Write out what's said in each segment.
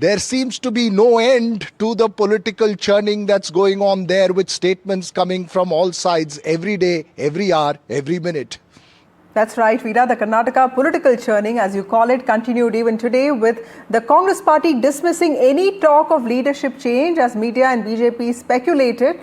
there seems to be no end to the political churning that's going on there, with statements coming from all sides every day, every hour, every minute. That's right, Veera. The Karnataka political churning, as you call it, continued even today, with the Congress party dismissing any talk of leadership change, as media and BJP speculated.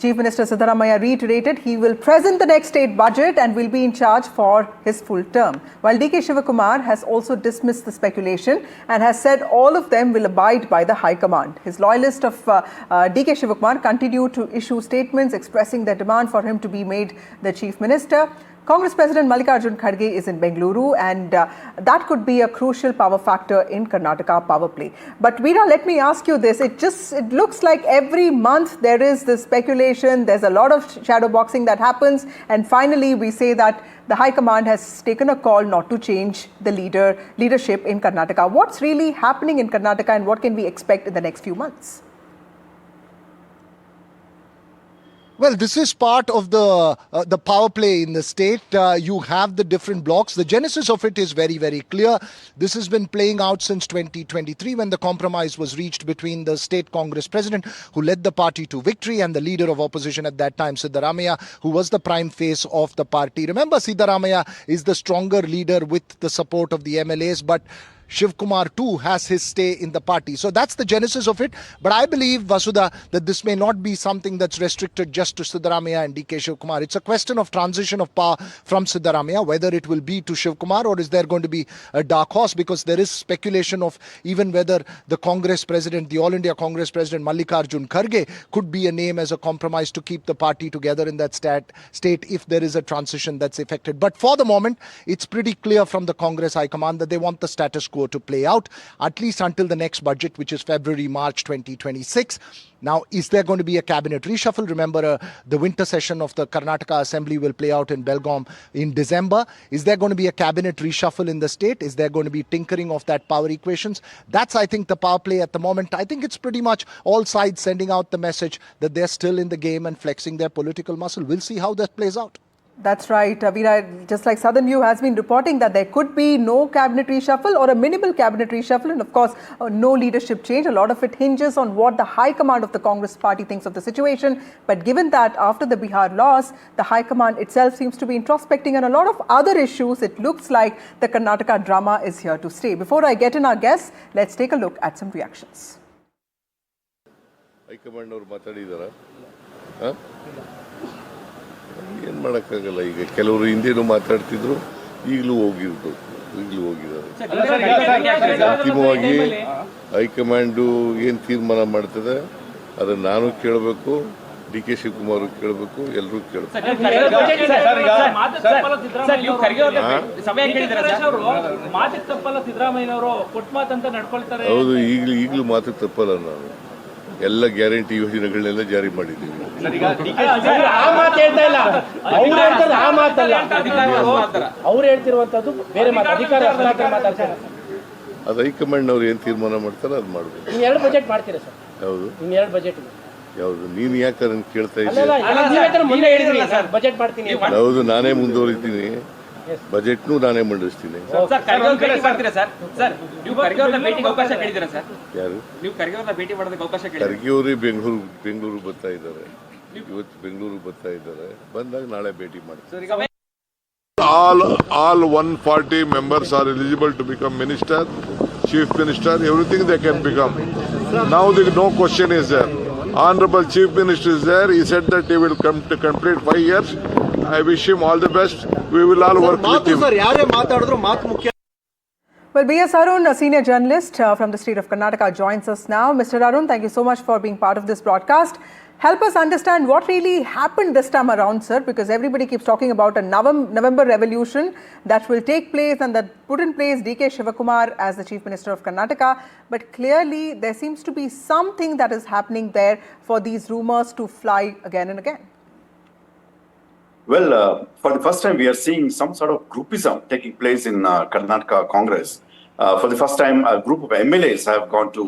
Chief Minister Siddaramaiah reiterated he will present the next state budget and will be in charge for his full term. While DK Shivakumar has also dismissed the speculation and has said all of them will abide by the High Command. His loyalists of DK Shivakumar continue to issue statements expressing their demand for him to be made the Chief Minister. Congress President Mallikarjun Kharge is in Bengaluru, and that could be a crucial power factor in Karnataka power play. But Veera, let me ask you this. It looks like every month there is this speculation, there's a lot of shadow boxing that happens, and finally we say that the High Command has taken a call not to change the leadership in Karnataka. What's really happening in Karnataka, and what can we expect in the next few months? Well, this is part of the power play in the state. You have the different blocks. The genesis of it is very, very clear. This has been playing out since 2023, when the compromise was reached between the state Congress president, who led the party to victory, and the leader of opposition at that time, Siddaramaiah, who was the prime face of the party. Remember, Siddaramaiah is the stronger leader with the support of the MLAs, but Shivakumar too has his stay in the party. So that's the genesis of it. But I believe, Vasudha, that this may not be something that's restricted just to Siddaramaiah and DK Shivakumar. It's a question of transition of power from Siddaramaiah, whether it will be to Shivakumar or is there going to be a dark horse, because there is speculation of even whether the Congress president, the All India Congress president Mallikarjun Kharge, could be a name as a compromise to keep the party together in that state if there is a transition that's effected. But for the moment, it's pretty clear from the Congress High Command that they want the status quo to play out, at least until the next budget, which is February-March 2026. Now, is there going to be a cabinet reshuffle? Remember, the winter session of the Karnataka Assembly will play out in Belgaum in December. Is there going to be a cabinet reshuffle in the state? Is there going to be tinkering of that power equations? That's, I think, the power play at the moment. I think it's pretty much all sides sending out the message that they're still in the game and flexing their political muscle. We'll see how that plays out. That's right, Veera. Just like Southern View has been reporting that there could be no cabinet reshuffle or a minimal cabinet reshuffle, and of course, no leadership change. A lot of it hinges on what the High Command of the Congress party thinks of the situation. But given that after the Bihar loss, the High Command itself seems to be introspecting on a lot of other issues, it looks like the Karnataka drama is here to stay. Before I get in our guests, let's take a look at some reactions. High Command ಅವರು ಮಾತಾಡಿದಾರಾ? ಏನು ಮಾಡೋಕ್ಕಾಗಲ್ಲ. ಈಗ ಕೆಲವರು ಹಿಂದೇನು ಮಾತಾಡ್ತಿದ್ರು, ಈಗಲೂ ಹೋಗಿದ್ದಾರೆ. ಅಂತಿಮವಾಗಿ high command ಏನು ತೀರ್ಮಾನ ಮಾಡ್ತದೆ ಅದನ್ನು ನಾನು ಕೇಳಬೇಕು, DK ಶಿವಕುಮಾರ್ ಕೇಳಬೇಕು, ಎಲ್ಲರೂ ಕೇಳಬೇಕು. ಹೌದು, ಈಗಲೂ ಮಾತು ತಪ್ಪಲ್ಲ. ನಾನು ಎಲ್ಲ ಗ್ಯಾರಂಟಿ ಯೋಜನೆಗಳನ್ನೆಲ್ಲ ಜಾರಿ ಮಾಡಿದ್ದೀವಿ. ಅದು ಹೈಕಮಾಂಡ್ ಅವ್ರು ಏನು ತೀರ್ಮಾನ ಮಾಡ್ತಾರೆ ಅದು ಮಾಡಬೇಕು. ಹೌದು, ಯಾವುದು ನೀನು ಯಾಕೆ ಅದನ್ನು ಕೇಳ್ತಾ ಇದ್ದೀನಿ? ಹೌದು, ನಾನೇ ಮುಂದುವರಿತೀನಿ, ಬಜೆಟ್ನು ನಾನೇ ಮಂಡಿಸ್ತೀನಿ. ಯಾರು ಖರ್ಗೆ ಅವರು ಬೆಂಗಳೂರು ಬರ್ತಾ ಇದ್ದಾರೆ, ಇವತ್ತು ಬೆಂಗಳೂರು ಬರ್ತಾ ಇದ್ದಾರೆ. ಬಂದಾಗ ನಾಳೆ ಭೇಟಿ ಮಾಡ್ತಾರೆ. All 140 members are eligible to become minister, chief minister, everything they can become. Now no question is there. Honorable Chief Minister is there. He said that he will come to complete 5 years. I wish him all the best. We will all work with him. Well, B.S. Arun, a senior journalist from the state of Karnataka, joins us now. Mr. Arun, thank you so much for being part of this broadcast. Help us understand what really happened this time around, sir, because everybody keeps talking about a November revolution that will take place and that put in place DK Shivakumar as the Chief Minister of Karnataka. But clearly, there seems to be something that is happening there for these rumors to fly again and again. Well, for the first time, we are seeing some sort of groupism taking place in Karnataka Congress. For the first time, a group of MLAs have gone to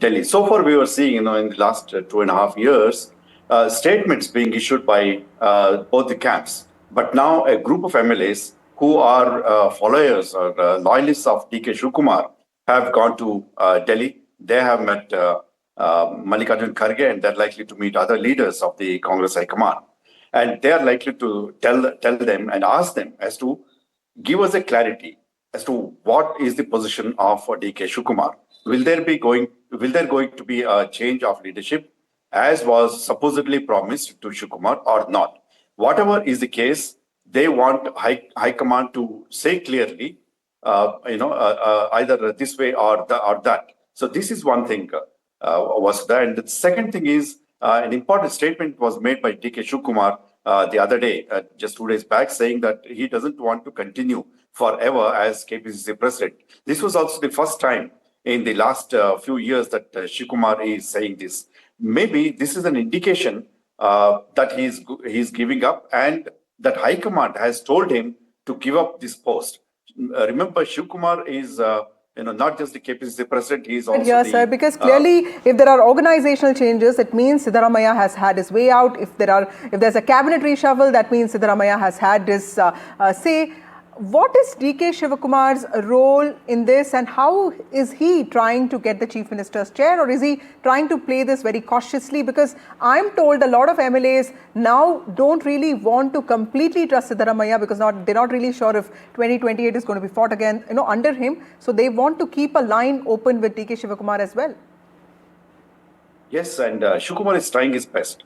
Delhi. So far, we were seeing, in the last 2.5 years, statements being issued by both the camps. But now a group of MLAs who are followers or loyalists of DK Shivakumar have gone to Delhi. They have met Mallikarjun Kharge, and they're likely to meet other leaders of the Congress High Command. And they are likely to tell them and ask them as to give us a clarity as to what is the position of DK Shivakumar. Will there going to be a change of leadership as was supposedly promised to Shivakumar or not? Whatever is the case, they want High Command to say clearly, either this way or that. So this is one thing was there. And the second thing is an important statement was made by DK Shivakumar the other day, just 2 days back, saying that he doesn't want to continue forever as KPCC president. This was also the first time in the last few years that Shivakumar is saying this. Maybe this is an indication that he's giving up, and that High Command has told him to give up this post. Remember, Shivakumar is not just the KPCC president, he is also yes, sir, because clearly if there are organizational changes, it means Siddaramaiah has had his way out. If there's a cabinet reshuffle, that means Siddaramaiah has had his say. What is DK Shivakumar's role in this, and how is he trying to get the Chief Minister's chair, or is he trying to play this very cautiously? Because I'm told a lot of MLAs now don't really want to completely trust Siddaramaiah because they're not really sure if 2028 is going to be fought again, under him. So they want to keep a line open with DK Shivakumar as well. Yes, and Shivakumar is trying his best.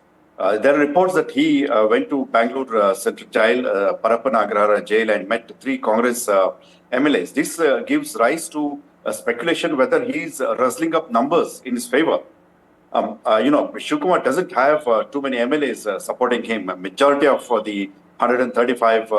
There are reports that he went to Bangalore Central Jail, Parappana Agrahara Jail, and met 3 Congress MLAs. This gives rise to speculation whether he is rustling up numbers in his favor. Shivakumar doesn't have too many MLAs supporting him. A majority of the 135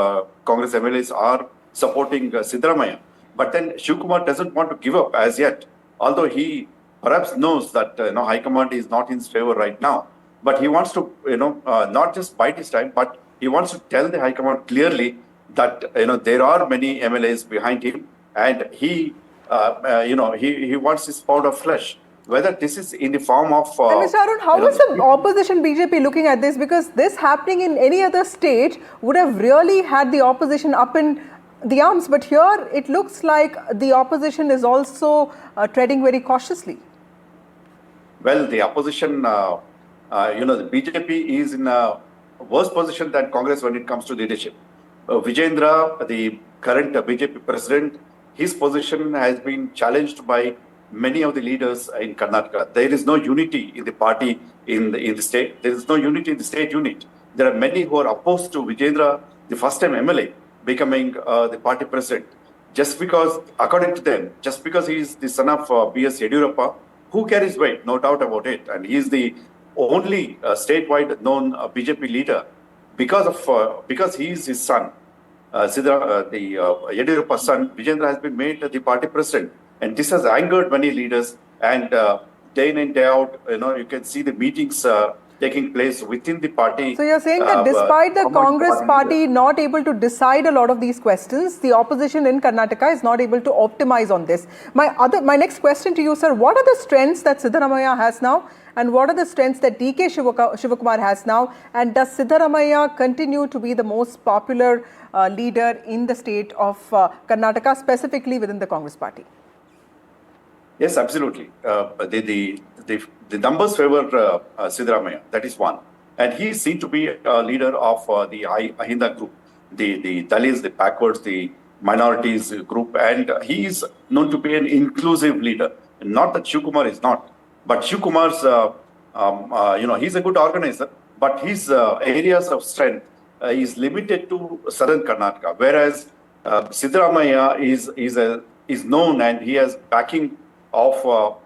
Congress MLAs are supporting Siddaramaiah. But then Shivakumar doesn't want to give up as yet, although he perhaps knows that High Command is not in his favor right now. But he wants to, not just bide his time, but he wants to tell the High Command clearly that, there are many MLAs behind him, and he wants his pound of flesh. Whether this is in the form of... and Mr. Arun, how is the opposition BJP looking at this? Because this happening in any other state would have really had the opposition up in the arms. But here it looks like the opposition is also treading very cautiously. Well, the opposition... the BJP is in a worse position than Congress when it comes to leadership. Vijayendra, the current BJP president, his position has been challenged by many of the leaders in Karnataka. There is no unity in the party in the state. There is no unity in the state unit. There are many who are opposed to Vijayendra, the first-time MLA, becoming the party president. Just because, according to them, just because he is the son of B.S. Yediyurappa, who carries weight, no doubt about it. And he is the only statewide known BJP leader because he is his son, the Yediyurappa's son. Vijayendra has been made the party president, and this has angered many leaders. And day in and day out, you can see the meetings taking place within the party. So you're saying that despite the Congress party not able to decide a lot of these questions, the opposition in Karnataka is not able to optimize on this. My next question to you, sir, what are the strengths that Siddaramaiah has now? And what are the strengths that DK Shivakumar has now? And does Siddaramaiah continue to be the most popular leader in the state of Karnataka, specifically within the Congress party? Yes, absolutely. The numbers favor Siddaramaiah, that is one. And he is seen to be a leader of the Ahinda group, the Dalits, the backwards, the minorities group. And he is known to be an inclusive leader. Not that Shivakumar is not. But Shivakumar's, he's a good organizer, but his areas of strength is limited to southern Karnataka, whereas Siddaramaiah is known and he has backing of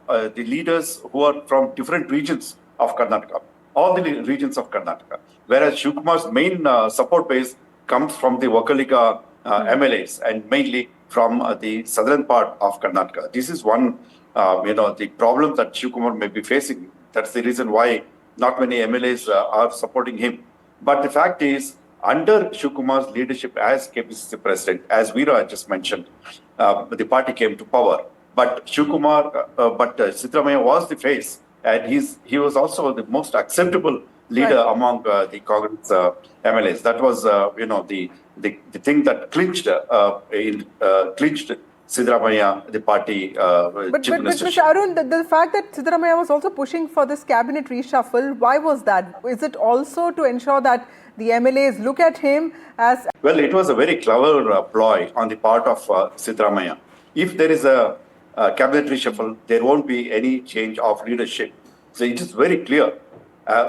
the leaders who are from different regions of Karnataka, all the regions of Karnataka, whereas Shivakumar's main support base comes from the Vakaliga MLAs and mainly from the southern part of Karnataka. This is one the problem that Shivakumar may be facing. That's the reason why not many MLAs are supporting him. But the fact is, under Shivakumar's leadership as KPCC president, as Veera just mentioned, the party came to power. But Siddaramaiah was the face, and he was also the most acceptable leader among the Congress MLAs. That was, the thing that clinched Siddaramaiah, the party But chief minister. Mr. Arun, the fact that Siddaramaiah was also pushing for this cabinet reshuffle, why was that? Is it also to ensure that the MLAs look at him as... Well, it was a very clever ploy on the part of Siddaramaiah. If there is a cabinet reshuffle, there won't be any change of leadership. So it is very clear.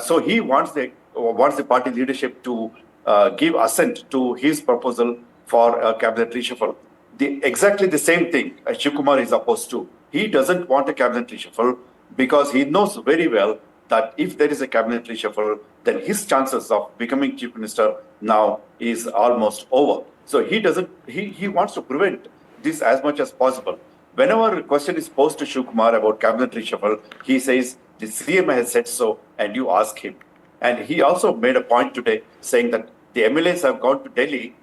So he wants the party leadership to give assent to his proposal for a cabinet reshuffle. Exactly the same thing Shivakumar is opposed to. He doesn't want a cabinet reshuffle because he knows very well that if there is a cabinet reshuffle, then his chances of becoming chief minister now is almost over. So he wants to prevent this as much as possible. Whenever a question is posed to Shivakumar about cabinet reshuffle, he says, the CM has said so, and you ask him. And he also made a point today saying that the MLAs have gone to Delhi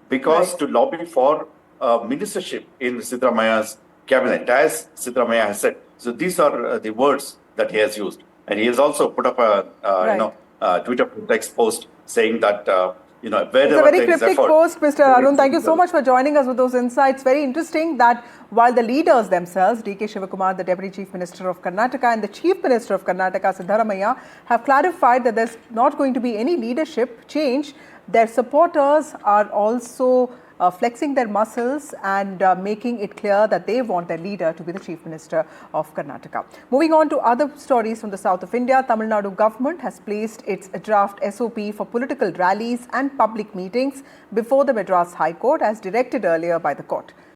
because to lobby for ministership in Siddaramaiah's cabinet, as Siddaramaiah has said. So these are the words that he has used. And he has also put up a Twitter text post saying that, wherever It's a very there is cryptic effort, post, Mr. Arun. Thank you so much for joining us with those insights. Very interesting that while the leaders themselves, DK Shivakumar, the Deputy Chief Minister of Karnataka, and the Chief Minister of Karnataka, Siddaramaiah, have clarified that there's not going to be any leadership change, their supporters are also flexing their muscles and making it clear that they want their leader to be the Chief Minister of Karnataka. Moving on to other stories from the south of India, Tamil Nadu government has placed its draft SOP for political rallies and public meetings before the Madras High Court as directed earlier by the court.